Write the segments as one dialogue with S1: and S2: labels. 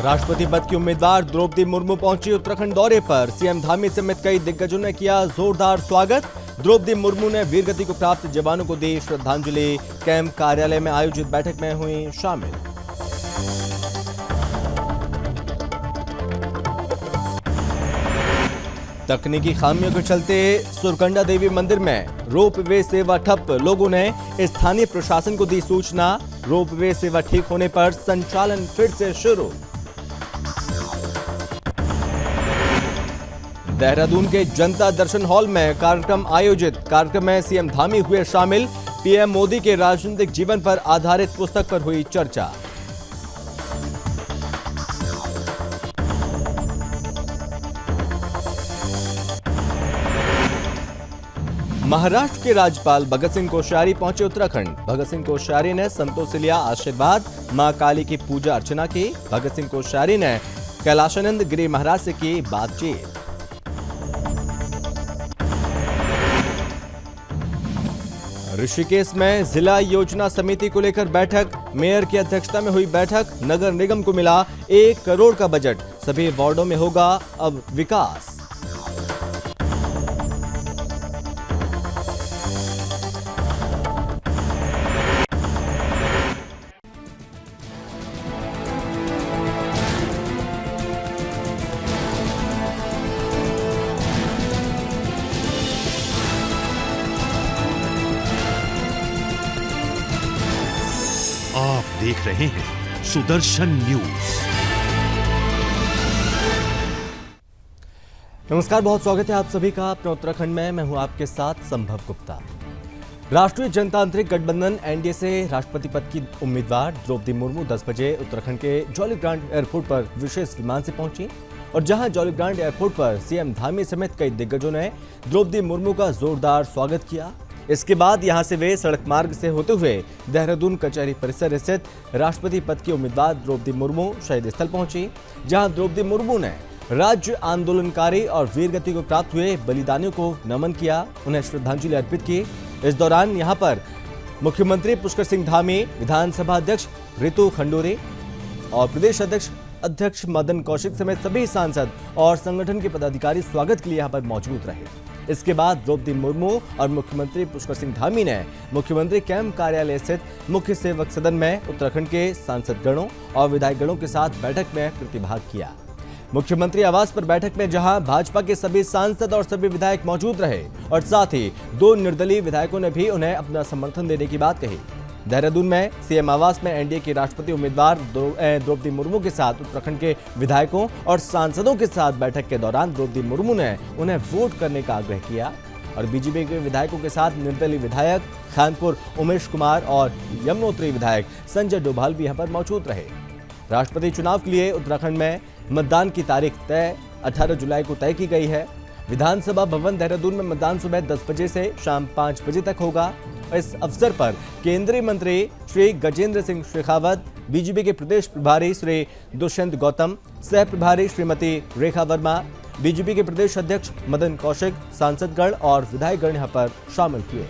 S1: राष्ट्रपति पद की उम्मीदवार द्रौपदी मुर्मू पहुंची उत्तराखंड दौरे पर। सीएम धामी समेत कई दिग्गजों ने किया जोरदार स्वागत। द्रौपदी मुर्मू ने वीरगति को प्राप्त जवानों को दी श्रद्धांजलि। कैंप कार्यालय में आयोजित बैठक में हुई शामिल। तकनीकी खामियों के चलते सुरकंडा देवी मंदिर में रोपवे सेवा ठप। लोगों ने स्थानीय प्रशासन को दी सूचना। रोपवे सेवा ठीक होने पर संचालन फिर से शुरू। देहरादून के जनता दर्शन हॉल में कार्यक्रम आयोजित। कार्यक्रम में सीएम धामी हुए शामिल। पीएम मोदी के राजनीतिक जीवन पर आधारित पुस्तक पर हुई चर्चा। महाराष्ट्र के राज्यपाल भगत सिंह कोश्यारी पहुंचे उत्तराखंड। भगत सिंह कोश्यारी ने संतों से लिया आशीर्वाद। मां काली की पूजा अर्चना की। भगत सिंह कोश्यारी ने कैलाशानंद गिरी महाराज से की बातचीत। ऋषिकेश में जिला योजना समिति को लेकर बैठक। मेयर की अध्यक्षता में हुई बैठक। नगर निगम को मिला 1 करोड़ का बजट। सभी वार्डों में होगा अब विकास।
S2: आप देख रहे हैं सुदर्शन न्यूज।
S1: नमस्कार, बहुत स्वागत है आप सभी का अपने उत्तराखंड में। मैं हूं आपके साथ संभव गुप्ता। राष्ट्रीय जनतांत्रिक गठबंधन एनडीए से राष्ट्रपति पद की उम्मीदवार द्रौपदी मुर्मू 10 बजे उत्तराखंड के जौलीग्रांट एयरपोर्ट पर विशेष विमान से पहुंची और जहां जौलीग्रांट एयरपोर्ट पर सीएम धामी समेत कई दिग्गजों ने द्रौपदी मुर्मू का जोरदार स्वागत किया। इसके बाद यहां से वे सड़क मार्ग से होते हुए देहरादून कचहरी परिसर स्थित राष्ट्रपति पद की उम्मीदवार द्रौपदी मुर्मू शहीद स्थल पहुंची, जहां द्रौपदी मुर्मू ने राज्य आंदोलनकारी और वीरगति को प्राप्त हुए बलिदानियों को नमन किया, उन्हें श्रद्धांजलि अर्पित की। इस दौरान यहां पर मुख्यमंत्री पुष्कर सिंह धामी, विधानसभा अध्यक्ष रितु खंडूरी और प्रदेश अध्यक्ष मदन कौशिक समेत सभी सांसद और संगठन के पदाधिकारी स्वागत के लिए यहां पर मौजूद रहे। इसके बाद द्रौपदी मुर्मू और मुख्यमंत्री पुष्कर सिंह धामी ने मुख्यमंत्री कैंप कार्यालय स्थित मुख्य सेवक सदन में उत्तराखंड के सांसद गणों और विधायक गणों के साथ बैठक में प्रतिभाग किया। मुख्यमंत्री आवास पर बैठक में जहां भाजपा के सभी सांसद और सभी विधायक मौजूद रहे और साथ ही 2 निर्दलीय विधायकों ने भी उन्हें अपना समर्थन देने की बात कही। देहरादून में सीएम आवास में एनडीए की राष्ट्रपति उम्मीदवार द्रौपदी मुर्मू के साथ उत्तराखंड के विधायकों और सांसदों के साथ बैठक के दौरान द्रौपदी मुर्मू ने उन्हें वोट करने का आग्रह किया और बीजेपी के विधायकों के साथ निर्दलीय विधायक खानपुर उमेश कुमार और यमुनोत्री विधायक संजय डोभाल भी यहां पर मौजूद रहे। राष्ट्रपति चुनाव के लिए उत्तराखंड में मतदान की तारीख तय 18 जुलाई को तय की गई है। विधानसभा भवन देहरादून में मतदान सुबह 10 बजे से शाम 5 बजे तक होगा। इस अवसर पर केंद्रीय मंत्री श्री गजेंद्र सिंह शेखावत, बीजेपी के प्रदेश प्रभारी श्री दुष्यंत गौतम, सह प्रभारी श्रीमती रेखा वर्मा, बीजेपी के प्रदेश अध्यक्ष मदन कौशिक, सांसदगण और विधायकगण यहां पर शामिल हुए।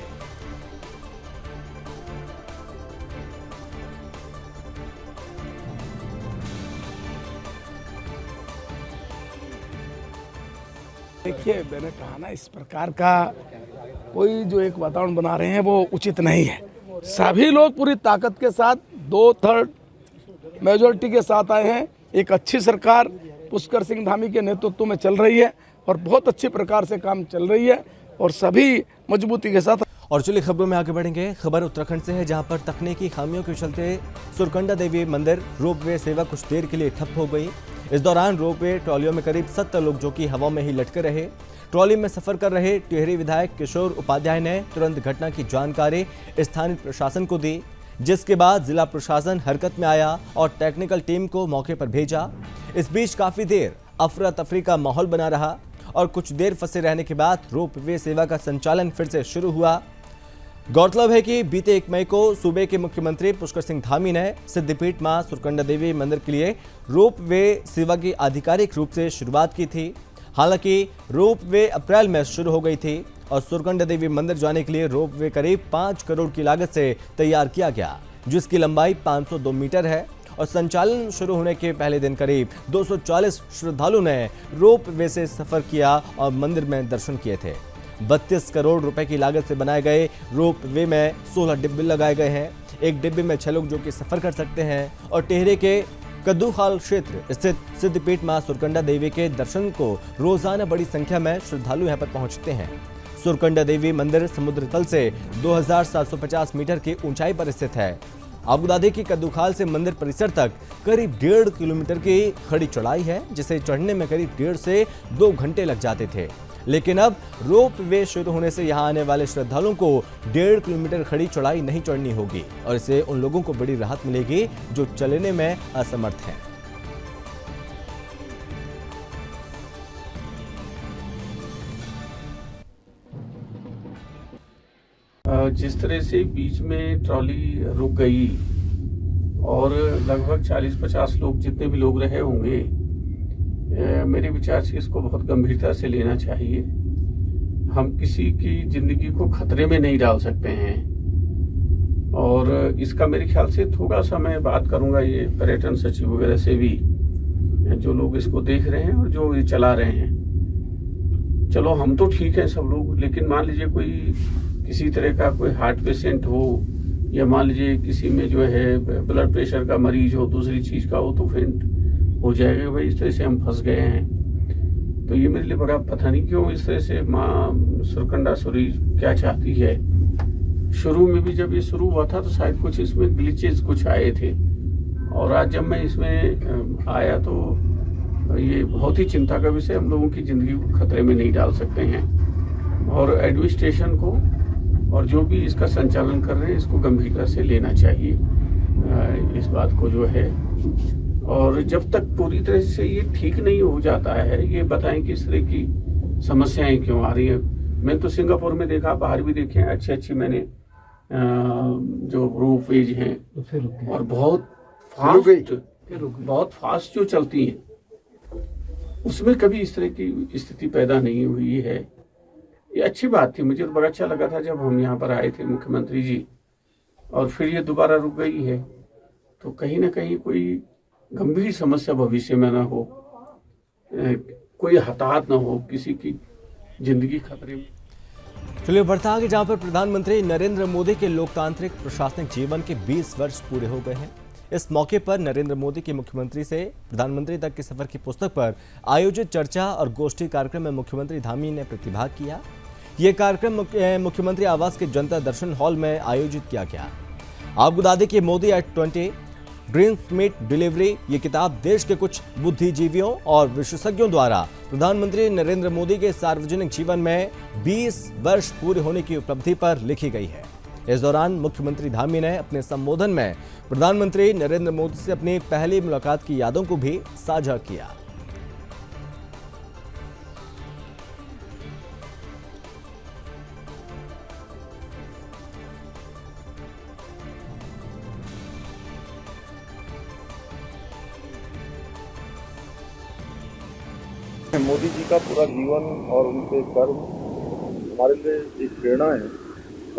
S3: देखिए, मैंने कहा ना, इस प्रकार का कोई जो एक वातावरण बना रहे हैं वो उचित नहीं है। सभी लोग पूरी ताकत के साथ 2/3 मेजॉरिटी के साथ आए हैं। एक अच्छी सरकार पुष्कर सिंह धामी के नेतृत्व में चल रही है और बहुत अच्छी प्रकार से काम चल रही है और सभी मजबूती के साथ।
S1: और चलिए खबरों में आगे बढ़ेंगे। खबर उत्तराखंड से है, जहां पर तकनीकी खामियों के चलते सुरकंडा देवी मंदिर रोपवे सेवा कुछ देर के लिए ठप हो गई। इस दौरान रोपवे ट्रॉलियों में करीब 70 लोग जो कि हवा में ही लटके रहे। ट्रॉली में सफर कर रहे टिहरी विधायक किशोर उपाध्याय ने तुरंत घटना की जानकारी स्थानीय प्रशासन को दी, जिसके बाद जिला प्रशासन हरकत में आया और टेक्निकल टीम को मौके पर भेजा। इस बीच काफी देर अफरा तफरी का माहौल बना रहा और कुछ देर फंसे रहने के बाद रोपवे सेवा का संचालन फिर से शुरू हुआ। गौरतलब है कि बीते 1 मई को सूबे के मुख्यमंत्री पुष्कर सिंह धामी ने सिद्धपीठ मां सुरकंडा देवी मंदिर के लिए रोपवे सेवा की आधिकारिक रूप से शुरुआत की थी। हालांकि रोपवे अप्रैल में शुरू हो गई थी और सुरकंडा देवी मंदिर जाने के लिए रोपवे करीब 5 करोड़ की लागत से तैयार किया गया, जिसकी लंबाई 502 मीटर है और संचालन शुरू होने के पहले दिन करीब 240 श्रद्धालुओं ने रोप वे से सफर किया और मंदिर में दर्शन किए थे। 32 करोड़ रुपए की लागत से बनाए गए रोप वे में 16 डिब्बे लगाए गए हैं। एक डिब्बे में 6 लोग जो कि सफर कर सकते हैं और टेहरे के कद्दूखाल क्षेत्र स्थित सिद्धपीठ मां सुरकंडा देवी के दर्शन को रोजाना बड़ी संख्या में श्रद्धालु यहां पर पहुंचते हैं। सुरकंडा देवी मंदिर समुद्र तल से 2750 मीटर की ऊंचाई पर स्थित है। आबूदादी की कद्दूखाल से मंदिर परिसर तक करीब 1.5 किलोमीटर की खड़ी चढ़ाई है, जिसे चढ़ने में करीब 1.5 से 2 घंटे लग जाते थे। लेकिन अब रोप वे शुरू होने से यहां आने वाले श्रद्धालुओं को 1.5 किलोमीटर खड़ी चढ़ाई नहीं चढ़नी होगी और इससे उन लोगों को बड़ी राहत मिलेगी जो चलने में असमर्थ हैं।
S4: जिस तरह से बीच में ट्रॉली रुक गई और लगभग 40-50 लोग जितने भी लोग रहे होंगे, मेरे विचार से इसको बहुत गंभीरता से लेना चाहिए। हम किसी की जिंदगी को खतरे में नहीं डाल सकते हैं और इसका मेरे ख्याल से थोड़ा सा मैं बात करूंगा ये पर्यटन सचिव वगैरह से भी, जो लोग इसको देख रहे हैं और जो ये चला रहे हैं। चलो हम तो ठीक है सब लोग, लेकिन मान लीजिए कोई किसी तरह का कोई हार्ट पेशेंट हो या मान लीजिए किसी में जो है ब्लड प्रेशर का मरीज हो, दूसरी चीज का हो, तो फिर हो जाएगा भाई इस तरह से हम फंस गए हैं। तो ये मेरे लिए बड़ा पता नहीं क्यों इस तरह से माँ सुरकंडासुरी क्या चाहती है। शुरू में भी जब ये शुरू हुआ था तो शायद कुछ इसमें ग्लिचेस कुछ आए थे और आज जब मैं इसमें आया तो ये बहुत ही चिंता का विषय, हम लोगों की जिंदगी को खतरे में नहीं डाल सकते हैं और एडमिनिस्ट्रेशन को और जो भी इसका संचालन कर रहे हैं इसको गंभीरता से लेना चाहिए इस बात को जो है। और जब तक पूरी तरह से ये ठीक नहीं हो जाता है, ये बताएं कि इस तरह की समस्याएं क्यों आ रही हैं। मैं तो सिंगापुर में देखा, बाहर भी देखे हैं, अच्छी मैंने जो रोपवेज हैं और बहुत फास्ट जो चलती हैं, उसमें कभी इस तरह की स्थिति पैदा नहीं हुई है। ये अच्छी बात थी, मुझे तो बड़ा अच्छा लगा था जब हम यहाँ पर आए थे मुख्यमंत्री जी, और फिर ये दोबारा रुक गई है। तो कहीं ना कहीं कोई गंभीर समस्या भविष्य में ना हो, कोई हताहत ना हो, किसी की जिंदगी खतरे में।
S1: चलिए बढ़ता आगे, जहां पर प्रधानमंत्री नरेंद्र मोदी के लोकतांत्रिक प्रशासनिक जीवन के 20 वर्ष पूरे हो गए हैं। इस मौके पर नरेंद्र मोदी की मुख्यमंत्री से प्रधानमंत्री तक के सफर की पुस्तक पर आयोजित चर्चा और गोष्ठी कार्यक्रम में मुख्यमंत्री धामी ने प्रतिभाग किया। यह कार्यक्रम मुख्यमंत्री आवास के जनता दर्शन हॉल में आयोजित किया गया। आबूदादी के Modi at 20 dreams meet delivery, ये किताब देश के कुछ बुद्धिजीवियों और विशेषज्ञों द्वारा प्रधानमंत्री नरेंद्र मोदी के सार्वजनिक जीवन में 20 वर्ष पूरे होने की उपलब्धि पर लिखी गई है। इस दौरान मुख्यमंत्री धामी ने अपने संबोधन में प्रधानमंत्री नरेंद्र मोदी से अपनी पहली मुलाकात की यादों को भी साझा किया।
S5: मोदी जी का पूरा जीवन और उनके कर्म हमारे लिए एक प्रेरणा है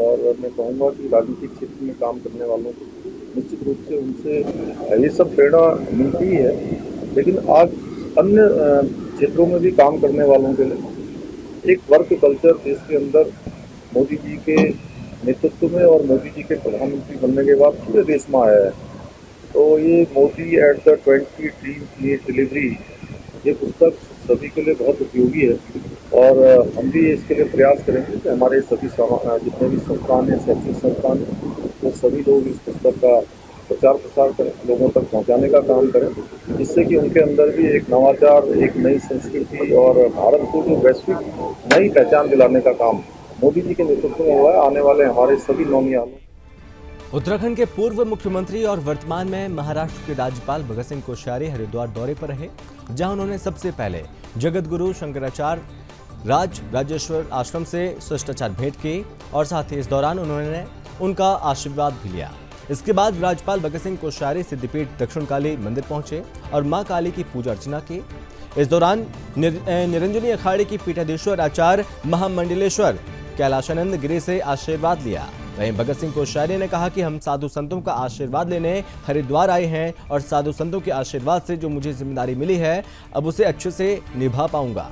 S5: और मैं कहूँगा कि राजनीतिक क्षेत्र में काम करने वालों को निश्चित रूप से उनसे ये सब प्रेरणा मिलती है, लेकिन आज अन्य क्षेत्रों में भी काम करने वालों के लिए एक वर्क कल्चर देश के अंदर मोदी जी के नेतृत्व में और मोदी जी के प्रधानमंत्री बनने के बाद पूरे देश में आया है। तो ये Modi at the 20 dream meet delivery, ये पुस्तक सभी के लिए बहुत उपयोगी है और हम भी इसके लिए प्रयास करेंगे कि हमारे सभी जितने भी संस्थान हैं, शैक्षिक संस्थान हैं, वो सभी लोग इस पुस्तक का प्रचार प्रसार करें, लोगों तक पहुंचाने का काम करें, जिससे कि उनके अंदर भी एक नवाचार, एक नई संस्कृति और भारत को जो वैश्विक नई पहचान दिलाने का काम मोदी जी के नेतृत्व में हुआ है। आने वाले हमारे सभी नौनियालों।
S1: उत्तराखंड के पूर्व मुख्यमंत्री और वर्तमान में महाराष्ट्र के राज्यपाल भगत सिंह कोश्यारी हरिद्वार दौरे पर रहे, जहां उन्होंने सबसे पहले जगत गुरु शंकराचार्य राजेश्वर आश्रम से शिष्टाचार भेंट की और साथ ही इस दौरान उन्होंने उनका आशीर्वाद भी लिया। इसके बाद राज्यपाल भगत सिंह कोश्यारी सिद्धपीठ दक्षिण काली मंदिर पहुंचे और मां काली की पूजा अर्चना की। इस दौरान निरंजनी अखाड़े की पीठाधीश्वर आचार्य महामंडलेश्वर कैलाशानंद गिरी से आशीर्वाद लिया। वहीं भगत सिंह कोश्यारी ने कहा कि हम साधु संतों का आशीर्वाद लेने हरिद्वार आए हैं और साधु संतों के आशीर्वाद से जो मुझे जिम्मेदारी मिली है अब उसे अच्छे से निभा पाऊंगा।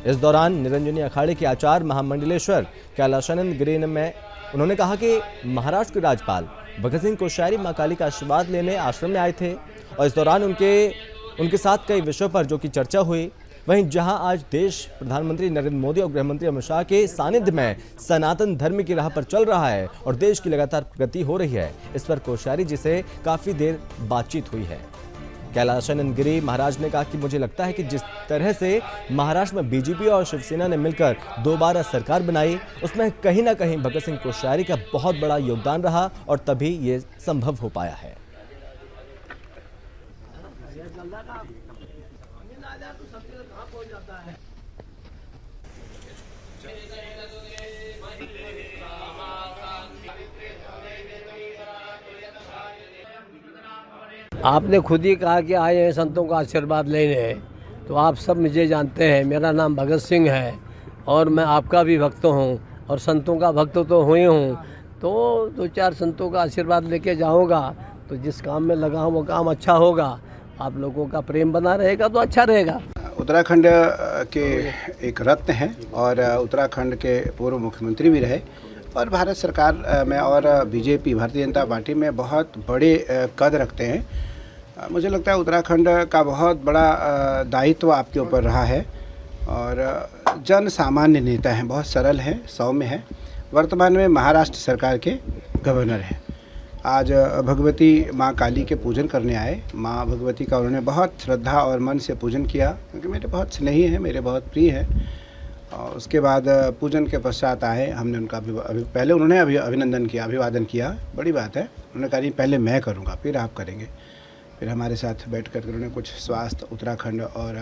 S1: इस दौरान निरंजनी अखाड़े के आचार्य महामंडलेश्वर कैलाशानंद गिरी में उन्होंने कहा कि महाराष्ट्र के राज्यपाल भगत सिंह कोश्यारी मां काली का आशीर्वाद लेने आश्रम में आए थे और इस दौरान उनके साथ कई विषयों पर जो कि चर्चा हुई। वहीं जहां आज देश प्रधानमंत्री नरेंद्र मोदी और गृहमंत्री अमित शाह के सानिध्य में सनातन धर्म की राह पर चल रहा है और देश की लगातार प्रगति हो रही है, इस पर कोश्यारी जी से काफी देर बातचीत हुई है। कैलाशानंद गिरी महाराज ने कहा कि मुझे लगता है कि जिस तरह से महाराष्ट्र में बीजेपी और शिवसेना ने मिलकर दोबारा सरकार बनाई उसमें कहीं ना कहीं भगत सिंह कोश्यारी का बहुत बड़ा योगदान रहा और तभी ये संभव हो पाया है।
S6: आपने खुद ही कहा कि आए हैं संतों का आशीर्वाद लेने, तो आप सब मुझे जानते हैं, मेरा नाम भगत सिंह है और मैं आपका भी भक्त हूँ और संतों का भक्त तो हुई हूँ। तो 2-4 संतों का आशीर्वाद लेके जाऊँगा तो जिस काम में लगा हूँ वो काम अच्छा होगा, आप लोगों का प्रेम बना रहेगा तो अच्छा रहेगा।
S7: उत्तराखंड के एक रत्न हैं और उत्तराखंड के पूर्व मुख्यमंत्री भी रहे और भारत सरकार में और बीजेपी भारतीय जनता पार्टी में बहुत बड़े कद रखते हैं। मुझे लगता है उत्तराखंड का बहुत बड़ा दायित्व आपके ऊपर रहा है और जन सामान्य नेता हैं, बहुत सरल हैं, सौम्य हैं। वर्तमान में महाराष्ट्र सरकार के गवर्नर हैं। आज भगवती माँ काली के पूजन करने आए। माँ भगवती का उन्होंने बहुत श्रद्धा और मन से पूजन किया क्योंकि मेरे बहुत स्नेही हैं, मेरे बहुत प्रिय हैं। और उसके बाद पूजन के पश्चात आए, हमने उनका पहले उन्होंने अभिनंदन किया, अभिवादन किया, बड़ी बात है। उन्होंने कहा नहीं पहले मैं करूँगा फिर आप करेंगे। फिर हमारे साथ बैठ कर उन्होंने कुछ स्वास्थ्य, उत्तराखंड और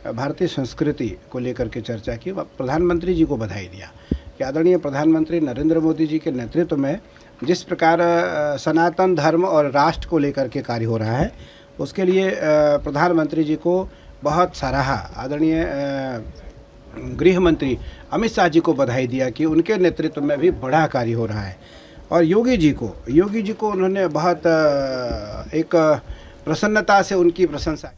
S7: भारतीय संस्कृति को लेकर के चर्चा की। प्रधानमंत्री जी को बधाई दिया कि आदरणीय प्रधानमंत्री नरेंद्र मोदी जी के नेतृत्व में जिस प्रकार सनातन धर्म और राष्ट्र को लेकर के कार्य हो रहा है उसके लिए प्रधानमंत्री जी को बहुत सराहा। आदरणीय गृह मंत्री अमित शाह जी को बधाई दिया कि उनके नेतृत्व में भी बड़ा कार्य हो रहा है। और योगी जी को उन्होंने बहुत एक प्रसन्नता से उनकी प्रशंसा।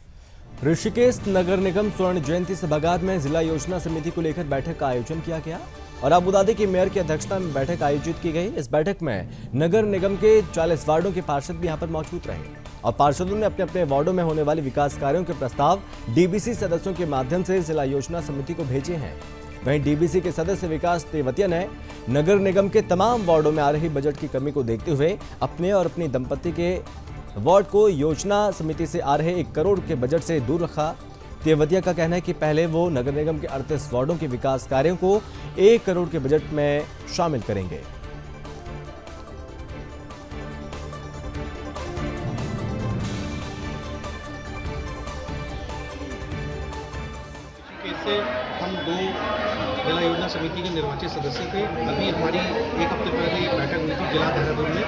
S1: ऋषिकेश नगर निगम स्वर्ण जयंती सभागार में जिला योजना समिति को लेकर बैठक का आयोजन किया गया और अबू धाबी के मेयर की अध्यक्षता में बैठक आयोजित की गई। इस बैठक में नगर निगम के 40 वार्डों के पार्षद भी यहां पर मौजूद रहे और पार्षदों ने अपने अपने वार्डों में होने वाले विकास कार्यों के प्रस्ताव डीबीसी सदस्यों के माध्यम से जिला योजना समिति को भेजे हैं। वहीं डीबीसी के सदस्य विकास तेवतिया ने नगर निगम के तमाम वार्डों में आ रही बजट की कमी को देखते हुए अपने और अपनी दंपति के वार्ड को योजना समिति से आ रहे 1 करोड़ के बजट से दूर रखा। तेवतिया का कहना है कि पहले वो नगर निगम के 38 वार्डों के विकास कार्यों को 1 करोड़ के बजट में शामिल करेंगे।
S8: से हम 2 जिला योजना समिति के निर्वाचित सदस्य थे। अभी हमारी 1 हफ्ते पहले एक बैठक हुई थी जिला देहरादून में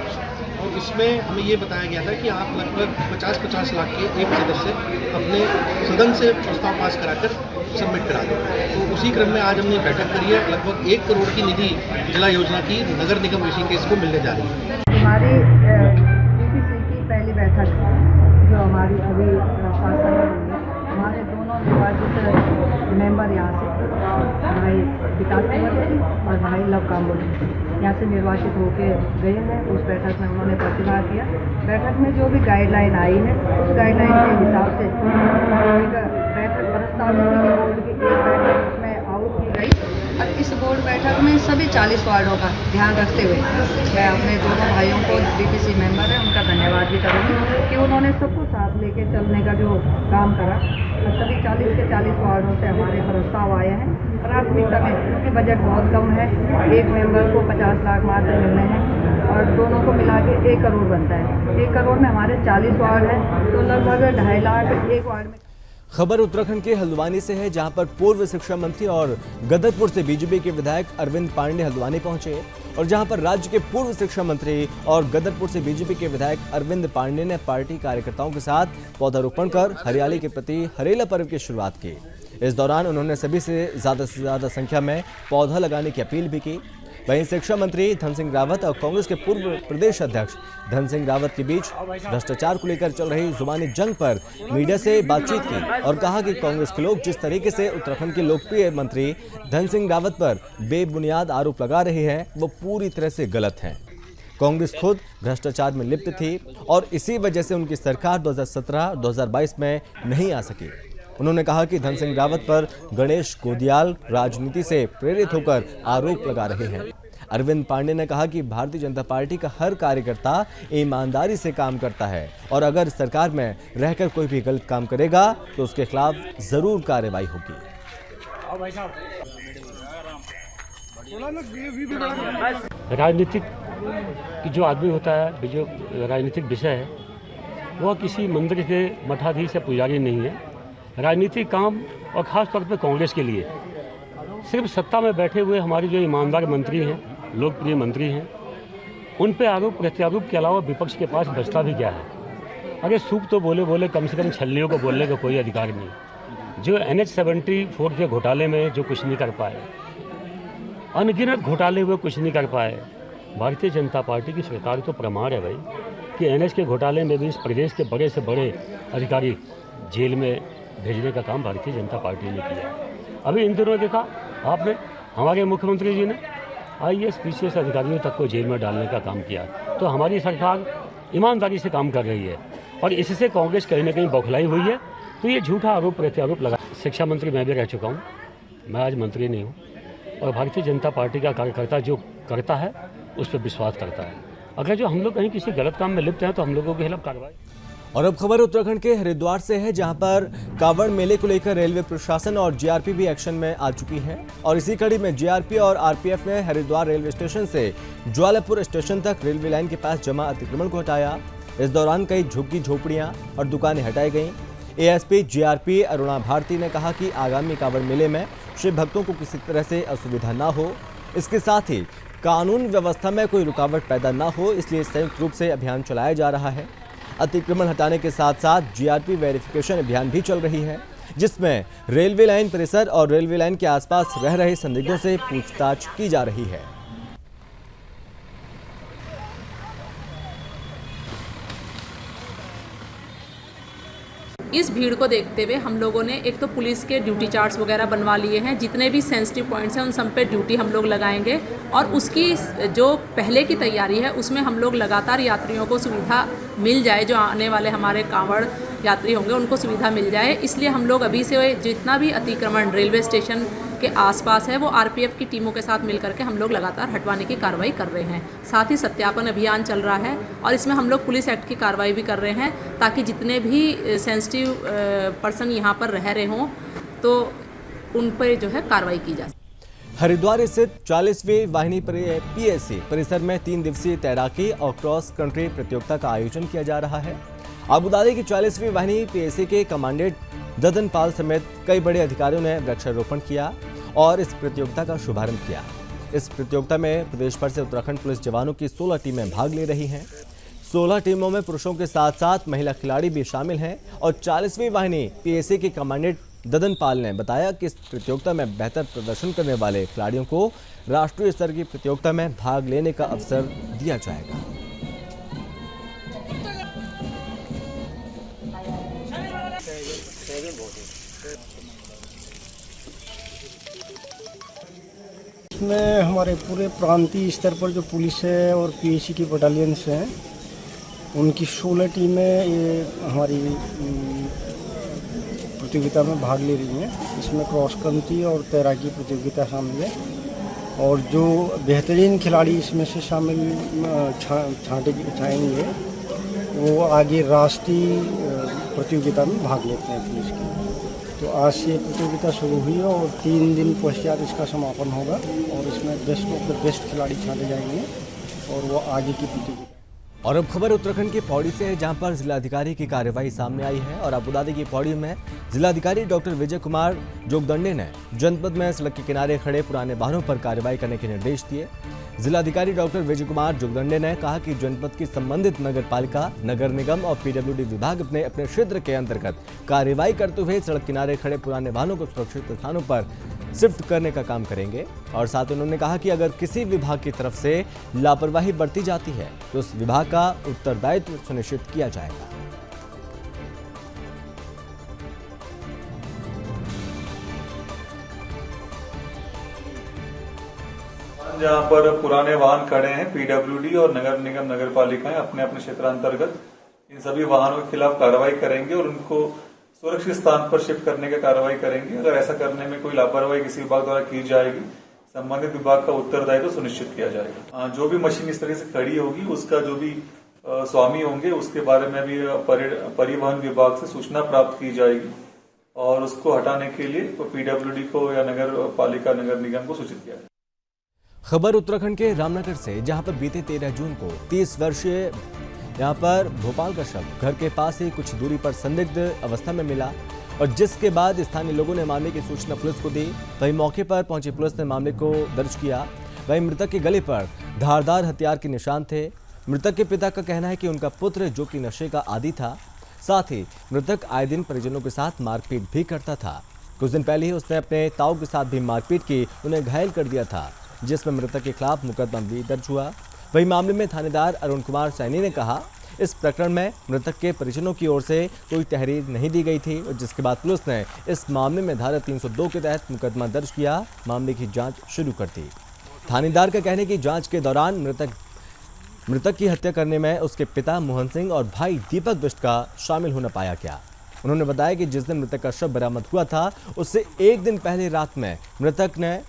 S8: और इसमें हमें ये बताया गया था कि आप लगभग 50-50 लाख के एक सदस्य अपने सदन से प्रस्ताव पास कराकर सबमिट करा दें। तो उसी क्रम में आज हमने बैठक करी है। लगभग 1 करोड़ की निधि जिला योजना की नगर निगम ऋषिकेश को मिलने जा रही है।
S9: हमारी डीपीसी की पहली बैठक जो हमारी अभी शासन में हुई है, हमारे दोनों निर्वाचित मेंबर यहाँ से भाई विकास तेवतिया और भाई लव काम्बोज यहाँ से निर्वाचित होकर गए हैं। उस बैठक में उन्होंने प्रतिभाग किया। बैठक में जो भी गाइडलाइन आई है उस गाइडलाइन के हिसाब से बैठक प्रस्ताव बोर्ड की एक बैठक में आउट की गई और इस बोर्ड बैठक में सभी 40 वार्डों का ध्यान रखते हुए मैं अपने दोनों भाइयों को डीपीसी मेंबर हैं उनका धन्यवाद भी करूँगी कि उन्होंने सबको साथ लेके चलने का जो काम करा। सभी 40 के 40 वार्डों से हमारे प्रस्ताव आए हैं। प्राथमिकता में क्योंकि बजट बहुत कम है, एक मेंबर को 50 लाख मात्र मिलने हैं और दोनों को मिला के 1 करोड़ बनता है। 1 करोड़ में हमारे 40 वार्ड हैं तो लगभग 2.5 लाख एक वार्ड में।
S1: खबर उत्तराखंड के हल्द्वानी से है, जहां पर पूर्व शिक्षा मंत्री और गदरपुर से बीजेपी के विधायक अरविंद पांडे हल्द्वानी पहुंचे और जहां पर राज्य के पूर्व शिक्षा मंत्री और गदरपुर से बीजेपी के विधायक अरविंद पांडे ने पार्टी कार्यकर्ताओं के साथ पौधारोपण कर हरियाली के प्रति हरेला पर्व की शुरुआत की। इस दौरान उन्होंने सभी से ज्यादा संख्या में पौधा लगाने की अपील भी की। वहीं शिक्षा मंत्री धन सिंह रावत और कांग्रेस के पूर्व प्रदेश अध्यक्ष धन सिंह रावत के बीच भ्रष्टाचार को लेकर चल रही जुबानी जंग पर मीडिया से बातचीत की और कहा कि कांग्रेस के लोग जिस तरीके से उत्तराखंड के लोकप्रिय मंत्री धन सिंह रावत पर बेबुनियाद आरोप लगा रहे हैं वो पूरी तरह से गलत है। कांग्रेस खुद भ्रष्टाचार में लिप्त थी और इसी वजह से उनकी सरकार 2017-2022 में नहीं आ सकी। उन्होंने कहा कि धन सिंह रावत पर गणेश गोदियाल राजनीति से प्रेरित होकर आरोप लगा रहे हैं। अरविंद पांडे ने कहा कि भारतीय जनता पार्टी का हर कार्यकर्ता ईमानदारी से काम करता है और अगर सरकार में रहकर कोई भी गलत काम करेगा तो उसके खिलाफ जरूर कार्रवाई होगी।
S10: राजनीतिक की जो आदमी होता है, जो राजनीतिक विषय है, वह किसी मंदिर के मठाधीश या पुजारी नहीं है। राजनीतिक काम और ख़ास तौर पर कांग्रेस के लिए सिर्फ सत्ता में बैठे हुए हमारे जो ईमानदार मंत्री हैं, लोकप्रिय मंत्री हैं, उन पे आरोप प्रत्यारोप के अलावा विपक्ष के पास बचता भी क्या है। अरे सूप तो बोले बोले, कम से कम छल्लियों को बोलने का कोई अधिकार नहीं। जो NH-74 के घोटाले में जो कुछ नहीं कर पाए, अनगिनत घोटाले हुए कुछ नहीं कर पाए, भारतीय जनता पार्टी की सरकार तो प्रमाण है भाई कि NH के घोटाले में भी इस प्रदेश के बड़े से बड़े अधिकारी जेल में भेजने का काम भारतीय जनता पार्टी ने किया। अभी इन दिनों देखा आपने, हमारे मुख्यमंत्री जी ने IAS PCS अधिकारियों तक को जेल में डालने का काम किया। तो हमारी सरकार ईमानदारी से काम कर रही है और इससे कांग्रेस कहीं ना कहीं बौखलाई हुई है। तो ये झूठा आरोप प्रत्यारोप लगा। शिक्षा मंत्री मैं भी रह चुका हूँ, मैं आज मंत्री नहीं हूँ, और भारतीय जनता पार्टी का कार्यकर्ता जो करता है उस पर विश्वास करता है। अगर जो हम लोग कहीं किसी गलत काम में लिप्त हैं तो हम लोगों के खिलाफ कार्रवाई।
S1: और अब खबर उत्तराखंड के हरिद्वार से है, जहां पर कांवड़ मेले को लेकर रेलवे प्रशासन और जीआरपी भी एक्शन में आ चुकी है। और इसी कड़ी में जीआरपी और आरपीएफ ने हरिद्वार रेलवे स्टेशन से ज्वालापुर स्टेशन तक रेलवे लाइन के पास जमा अतिक्रमण को हटाया। इस दौरान कई झुग्गी झोपड़ियां और दुकानें हटाई गईं। एएसपी जीआरपी अरुणा भारती ने कहा कि आगामी कांवड़ मेले में शिव भक्तों को किसी तरह से असुविधा न हो, इसके साथ ही कानून व्यवस्था में कोई रुकावट पैदा न हो, इसलिए संयुक्त रूप से अभियान चलाया जा रहा है। अतिक्रमण हटाने के साथ साथ जीआरपी वेरिफिकेशन अभियान भी चल रही है, जिसमें रेलवे लाइन परिसर और रेलवे लाइन के आसपास रह रहे संदिग्धों से पूछताछ की जा रही है।
S11: इस भीड़ को देखते हुए हम लोगों ने एक तो पुलिस के ड्यूटी चार्ट्स वगैरह बनवा लिए हैं। जितने भी सेंसिटिव पॉइंट्स हैं उन सब पे ड्यूटी हम लोग लगाएंगे और उसकी जो पहले की तैयारी है उसमें हम लोग लगातार यात्रियों को सुविधा मिल जाए, जो आने वाले हमारे कांवड़ यात्री होंगे उनको सुविधा मिल जाए। इसलिए हम लोग अभी से जितना भी अतिक्रमण रेलवे स्टेशन के आसपास है वो आरपीएफ की टीमों के साथ मिलकर के हम लोग लगातार हटवाने की कार्रवाई कर रहे हैं। साथ ही सत्यापन अभियान चल रहा है और इसमें हम लोग पुलिस एक्ट की कार्रवाई भी कर रहे हैं, ताकि जितने भी सेंसिटिव पर्सन यहाँ पर रह रहे हों तो उन पर जो है कार्रवाई की जा सके।
S1: हरिद्वार स्थित 40वीं वाहिनी पीएसी परिसर में 3 दिवसीय तैराकी और क्रॉस कंट्री प्रतियोगिता का आयोजन किया जा रहा है। अबुधाबी की 40वीं वाहिनी पीएसी के कमांडेंट ददन पाल समेत कई बड़े अधिकारियों ने वृक्षारोपण किया और इस प्रतियोगिता का शुभारंभ किया। इस प्रतियोगिता में प्रदेश भर से उत्तराखंड पुलिस जवानों की 16 टीमें भाग ले रही हैं। 16 टीमों में पुरुषों के साथ साथ महिला खिलाड़ी भी शामिल हैं और 40वीं वाहिनी पीएसी के कमांडेंट ददन पाल ने बताया कि इस प्रतियोगिता में बेहतर प्रदर्शन करने वाले खिलाड़ियों को राष्ट्रीय स्तर की प्रतियोगिता में भाग लेने का अवसर दिया जाएगा।
S12: इसमें हमारे पूरे प्रांतीय स्तर पर जो पुलिस है और पीएसी की बटालियंस हैं उनकी 16 टीमें ये हमारी प्रतियोगिता में भाग ले रही हैं। इसमें क्रॉस कंट्री और तैराकी प्रतियोगिता शामिल है और जो बेहतरीन खिलाड़ी इसमें से शामिल छाएंगे वो आगे राष्ट्रीय प्रतियोगिता में भाग लेते हैं पुलिस की। तो आज से प्रतियोगिता शुरू हुई है और 3 दिन पश्चात इसका समापन होगा और इसमें बेस्ट ऑफ द बेस्ट खिलाड़ी छांटे जाएंगे और वो आगे की प्रतियोगिता।
S1: और अब खबर उत्तराखंड के पौड़ी से है, जहां पर जिलाधिकारी की कार्रवाई सामने आई है और अबुधाबी की पौड़ी में जिलाधिकारी डॉक्टर विजय कुमार जोगदंडे ने जनपद में सड़क के किनारे खड़े पुराने वाहनों पर कार्रवाई करने के निर्देश दिए। जिलाधिकारी डॉक्टर विजय कुमार जोगदंडे ने कहा कि जनपद की संबंधित नगर पालिका, नगर निगम और पीडब्ल्यूडी विभाग अपने क्षेत्र के अंतर्गत कार्रवाई करते हुए सड़क किनारे खड़े पुराने वाहनों को सुरक्षित स्थानों पर शिफ्ट करने का काम करेंगे। और साथ उन्होंने कहा कि अगर किसी विभाग की तरफ से लापरवाही बरती जाती है तो उस विभाग का उत्तरदायित्व सुनिश्चित किया जाएगा।
S13: जहाँ पर पुराने वाहन खड़े हैं, पीडब्ल्यूडी और नगर निगम नगर पालिकाएं अपने अपने क्षेत्रांतर्गत इन सभी वाहनों के खिलाफ कार्रवाई करेंगे और उनको सुरक्षित स्थान पर शिफ्ट करने की कार्रवाई करेंगे। अगर ऐसा करने में कोई लापरवाही किसी विभाग द्वारा की जाएगी, संबंधित विभाग का उत्तरदायित्व सुनिश्चित किया जाएगा। जो भी मशीन इस तरह से खड़ी होगी, उसका जो भी स्वामी होंगे उसके बारे में भी परिवहन विभाग से सूचना प्राप्त की जाएगी और उसको हटाने के लिए पीडब्ल्यूडी को या नगर पालिका नगर निगम को सूचित किया जाएगा।
S1: खबर उत्तराखंड के रामनगर से, जहां पर बीते 13 जून को 30 वर्षीय यहां पर भोपाल का शव घर के पास ही कुछ दूरी पर संदिग्ध अवस्था में मिला और जिसके बाद स्थानीय लोगों ने मामले की सूचना पुलिस को दी। वहीं मौके पर पहुंची पुलिस ने मामले को दर्ज किया। वहीं मृतक के गले पर धारदार हथियार के निशान थे। मृतक के पिता का कहना है कि उनका पुत्र जो कि नशे का आदी था, साथ ही मृतक आए दिन परिजनों के साथ मारपीट भी करता था। कुछ दिन पहले ही उसने अपने ताऊ के साथ भी मारपीट की, उन्हें घायल कर दिया था, जिसमें मृतक के खिलाफ मुकदमा भी दर्ज हुआ। वहीं मामले में थानेदार अरुण कुमार सैनी ने कहा, इस प्रकरण में मृतक के परिजनों की ओर से कोई तहरीर नहीं दी गई थी, और जिसके बाद पुलिस ने इस मामले में धारा 302 के तहत मुकदमा दर्ज किया, मामले की जांच शुरू कर दी। थानेदार का कहने की जांच के दौरान मृतक की हत्या करने में उसके पिता मोहन सिंह और भाई दीपक बिष्ट का शामिल होना पाया गया। उन्होंने बताया कि जिस दिन मृतक का शव बरामद हुआ था, उससे एक दिन पहले रात में मृतक ने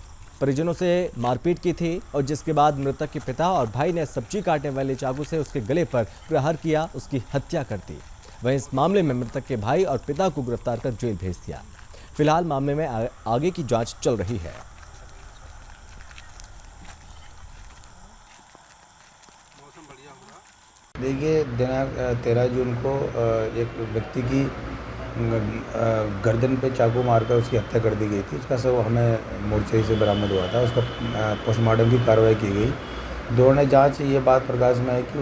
S1: परिजनों से मारपीट की थी और जिसके बाद मृतक के पिता और भाई ने सब्जी काटने वाले चाकू से उसके गले पर प्रहार किया, उसकी हत्या कर दी। वहीं इस मामले में मृतक के भाई और पिता को गिरफ्तार कर जेल भेज दिया। फिलहाल मामले में आगे की जांच चल रही है।
S7: देखिए, दिनांक 13 जून को एक व्यक्ति की गर्दन पे चाकू मारकर उसकी हत्या कर दी गई थी। उसका शव हमें मोर्चरी से बरामद हुआ था। उसका पोस्टमार्टम की कार्रवाई की गई। दौरान जांच ये बात प्रकाश में है कि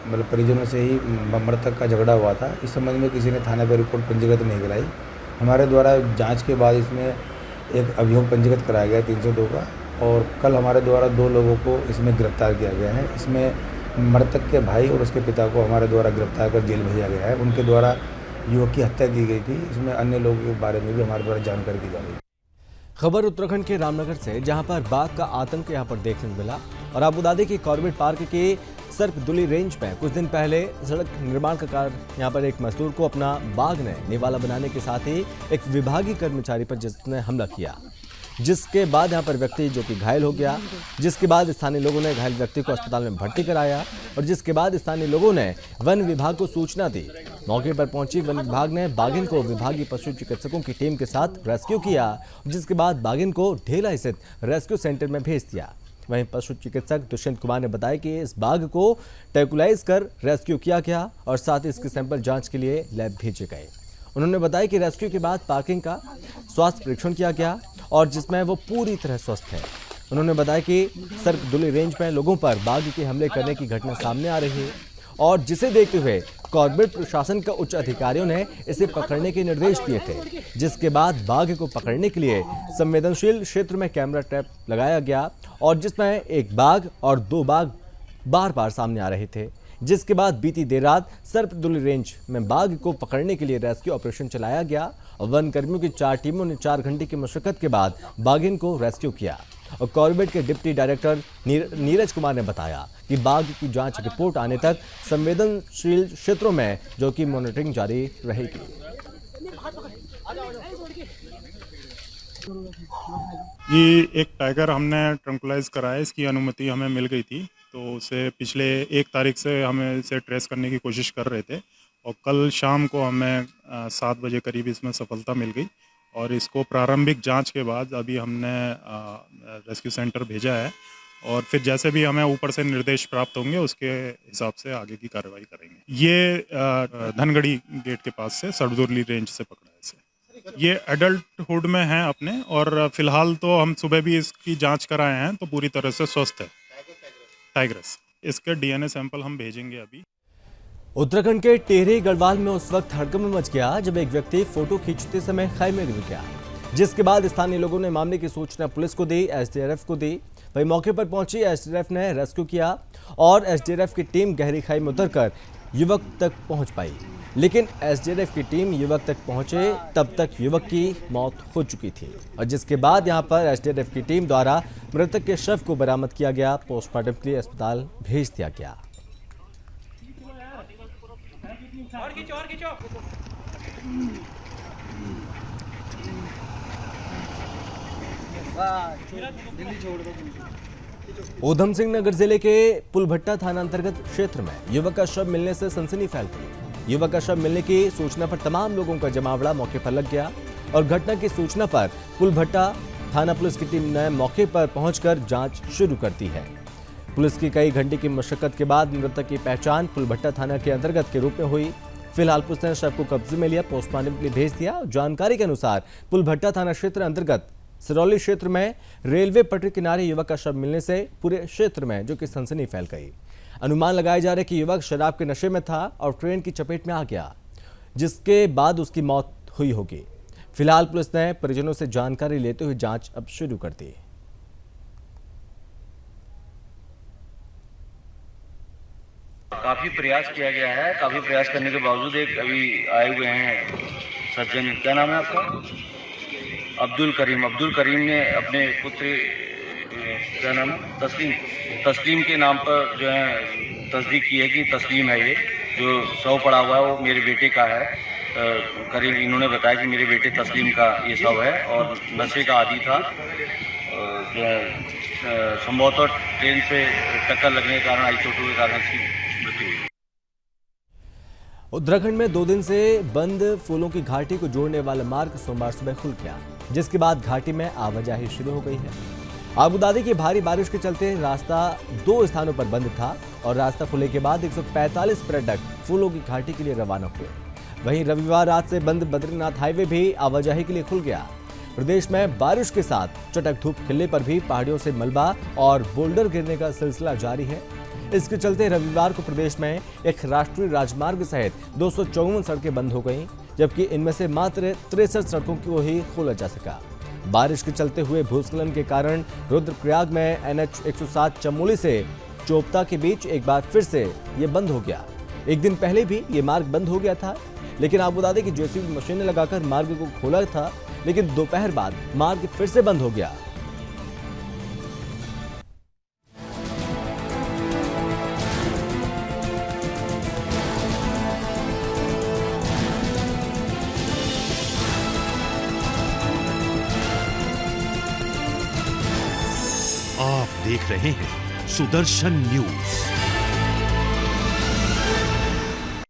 S7: मतलब परिजनों से ही मृतक का झगड़ा हुआ था। इस संबंध में किसी ने थाने पर रिपोर्ट पंजीकृत नहीं कराई। हमारे द्वारा जांच के बाद इसमें एक अभियोग पंजीकृत कराया गया 302 का, और कल हमारे द्वारा 2 लोगों को इसमें गिरफ्तार किया गया है। इसमें मृतक के भाई और उसके पिता को हमारे द्वारा गिरफ्तार कर जेल भेजा गया है। उनके द्वारा युवक की हत्या की गई थी। इसमें अन्य लोगों के बारे में भी हमारे द्वारा जानकारी दी जा रही है।
S1: खबर उत्तराखंड के रामनगर से, जहां पर बाघ का आतंक यहां पर देखने को मिला। और आपको बता दें कि कॉर्बेट पार्क के सर्कदुली रेंज में कुछ दिन पहले सड़क निर्माण का कार्य यहां पर एक मजदूर को अपना बाघ ने निवाला बनाने के साथ ही एक विभागीय कर्मचारी पर जिसने हमला किया, जिसके बाद यहां पर व्यक्ति जो कि घायल हो गया, जिसके बाद स्थानीय लोगों ने घायल व्यक्ति को अस्पताल में भर्ती कराया और जिसके बाद स्थानीय लोगों ने वन विभाग को सूचना दी। मौके पर पहुंची वन विभाग ने बाघिन को विभागीय पशु चिकित्सकों की टीम के साथ रेस्क्यू किया, जिसके बाद बाघिन को ढेला स्थित रेस्क्यू सेंटर में भेज दिया। वहीं पशु चिकित्सक दुष्यंत कुमार ने बताया कि इस बाघ को ट्रैंकुलाइज कर रेस्क्यू किया गया और साथ ही इसके सैंपल जाँच के लिए लैब भेजे गए। उन्होंने बताया कि रेस्क्यू के बाद पार्किंग का स्वास्थ्य परीक्षण किया गया और जिसमें वो पूरी तरह स्वस्थ है। उन्होंने बताया कि सर्कदुली रेंज में लोगों पर बाघ के हमले करने की घटना सामने आ रही है और जिसे देखते हुए कॉर्बेट प्रशासन के उच्च अधिकारियों ने इसे पकड़ने के निर्देश दिए थे, जिसके बाद बाघ को पकड़ने के लिए संवेदनशील क्षेत्र में कैमरा ट्रैप लगाया गया और जिसमें एक बाघ और 2 बाघ बार बार सामने आ रहे थे, जिसके बाद बीती देर रात सर्कदुली रेंज में बाघ को पकड़ने के लिए रेस्क्यू ऑपरेशन चलाया गया और वन कर्मियों की 4 टीमों ने 4 घंटे की मशक्कत के बाद बाघिन को रेस्क्यू किया। और कॉर्बेट के डिप्टी डायरेक्टर नीरज कुमार ने बताया कि बाघ की जांच रिपोर्ट आने तक संवेदनशील क्षेत्रों में जो कि मॉनिटरिंग जारी रहेगी।
S14: ये एक टाइगर हमने ट्रंकुलाइज कराया, इसकी अनुमति हमें मिल गई थी, तो उसे पिछले 1 तारीख से हमें इसे ट्रेस करने की कोशिश कर रहे थे और कल शाम को हमें 7 बजे करीब इसमें सफलता मिल गई और इसको प्रारंभिक जांच के बाद अभी हमने रेस्क्यू सेंटर भेजा है और फिर जैसे भी हमें ऊपर से निर्देश प्राप्त होंगे उसके हिसाब से आगे की कार्रवाई करेंगे। ये धनगढ़ी गेट के पास से सर्कदुली रेंज से पकड़ा है इसे। ये एडल्टहुड में है अपने और फिलहाल तो हम सुबह भी इसकी जांच कराए हैं तो पूरी तरह से स्वस्थ है। टाइग्रस, इसके DNA सैंपल हम भेजेंगे अभी।
S1: उत्तराखंड के टेहरी गढ़वाल में उस वक्त हड़कंप मच गया जब एक व्यक्ति फोटो खींचते समय खाई में गिर गया। जिसके बाद स्थानीय लोगों ने मामले की सूचना पुलिस को दी, एसडीआरएफ को दी। वहीं मौके पर पहुंची एसडीआरएफ ने रेस्क्यू किया और एसडीआरएफ की टीम गहरी खाई में उतरकर युवक तक पहुंच पाई, लेकिन एसडीआरएफ की टीम युवक तक पहुंचे तब तक युवक की मौत हो चुकी थी और जिसके बाद यहां पर एसडीआरएफ की टीम द्वारा मृतक के शव को बरामद किया गया, पोस्टमार्टम के लिए अस्पताल भेज दिया गया। ऊधम सिंह नगर जिले के पुलभट्टा थाना अंतर्गत क्षेत्र में युवक का शव मिलने से सनसनी फैल गई। युवक का शव मिलने की सूचना पर तमाम लोगों का जमावड़ा मौके पर लग गया और घटना की सूचना पर पुलभट्टा थाना पुलिस की टीम ने मौके पर पहुंचकर जांच शुरू कर दी है। पुलिस की कई घंटे की मशक्कत के बाद मृतक की पहचान पुलभट्टा थाना के अंतर्गत के रूप में हुई। फिलहाल पुलिस ने शव को कब्जे में लिया, पोस्टमार्टम के लिए भेज दिया। जानकारी के अनुसार पुलभट्टा थाना क्षेत्र अंतर्गत सिरौली क्षेत्र में रेलवे पटरी किनारे युवक का शव मिलने से पूरे क्षेत्र में जो कि सनसनी फैल गई। अनुमान लगाया जा रहा है कि युवक शराब के नशे में था और ट्रेन की चपेट में आ गया, जिसके बाद उसकी मौत हुई होगी। फिलहाल पुलिस ने परिजनों से जानकारी लेते हुए जांच अब शुरू कर दी।
S15: काफी प्रयास किया गया है, काफी प्रयास करने के बावजूद एक अभी आए हुए हैं सज्जन, क्या नाम है आपका? अब्दुल करीम ने अपने पुत्र क्या नाम है तस्लीम के नाम पर जो है तस्दीक की है कि तस्लीम है, ये जो शव पड़ा हुआ है वो मेरे बेटे का है। करीम इन्होंने बताया कि मेरे बेटे तस्लीम का ये शव है और नशे का आदी था। जो है संभवतः ट्रेन से टक्कर लगने के कारण, आई चोटों के कारण इसकी मृत्यु हुई।
S1: उत्तराखंड में 2 दिन से बंद फूलों की घाटी को जोड़ने वाला मार्ग सोमवार सुबह खुल गया, जिसके बाद घाटी में आवाजाही शुरू हो गई है। आबूदादी की भारी बारिश के चलते रास्ता 2 स्थानों पर बंद था और रास्ता खुलने के बाद 145 पर्यटक फूलों की घाटी के लिए रवाना हुए। वहीं रविवार रात से बंद बद्रीनाथ हाईवे भी आवाजाही के लिए खुल गया। प्रदेश में बारिश के साथ चटक धूप खिलने पर भी पहाड़ियों से मलबा और बोल्डर गिरने का सिलसिला जारी है। इसके चलते रविवार को प्रदेश में एक राष्ट्रीय राजमार्ग सहित 254 सड़कें बंद हो गईं, जबकि इनमें से मात्र 63 सड़कों को ही खोला जा सका। बारिश के चलते हुए भूस्खलन के कारण रुद्रप्रयाग में NH 107 चमोली से चोपता के बीच एक बार फिर से ये बंद हो गया। एक दिन पहले भी ये मार्ग बंद हो गया था, लेकिन आबूदादी की जेसीबी मशीनें लगाकर मार्ग को खोला था, लेकिन दोपहर बाद मार्ग फिर से बंद हो गया।
S2: आप देख रहे हैं सुदर्शन न्यूज।